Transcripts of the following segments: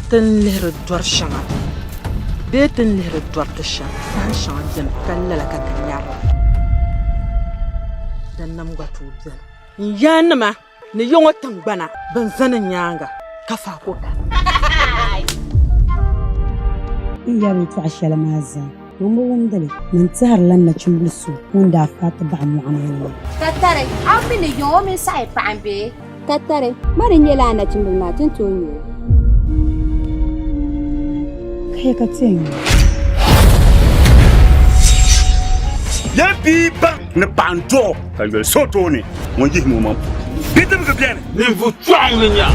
tin lihiri dɔri shɛŋa bee tin lihiri dɔri ti shɛm sahan shɛŋa bɛni ka lala ka ti nyarila din nam gba tooi bɛni n-yaa nima ni yɔŋɔ tingbana bin zani nyaaŋa ka faako ka n yɛri tɔɣu shɛli maa zaa ŋun bi wumdili ŋun tihirila nachimbili so ŋun daa faati baɣa mɔɣuni ŋɔ Tatare, an mi ni yɔŋɔ min sahi paɣa bee? Tatare, mari nyɛla a nachimbili maa tin tooi nyuo. Kaya ka tiɛŋ ya bii baŋ ni paɣa n-duɣu ka yɔli so tooni ŋun yihi mo mam bidibgi bɛni ninvu chɔɣu ni nya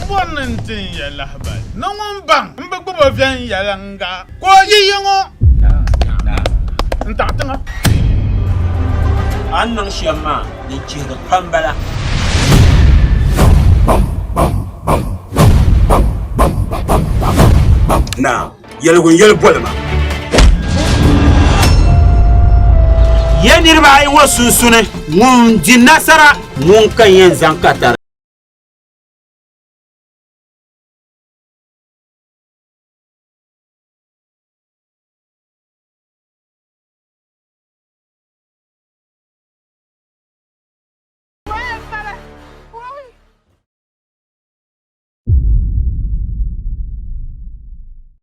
Wannan tin ya lahbal na ŋun baŋ n bi gbubi viɛnyɛlinga ka o yi yiŋɔ n taɣi tiŋa an niŋ shɛm maa ni chihiri pam bala na yɛligu n-yɛli bɔli ma ya niriba ayi ŋɔ sunsuuni ŋun di nasara ŋun kan yɛn zaŋ ka tari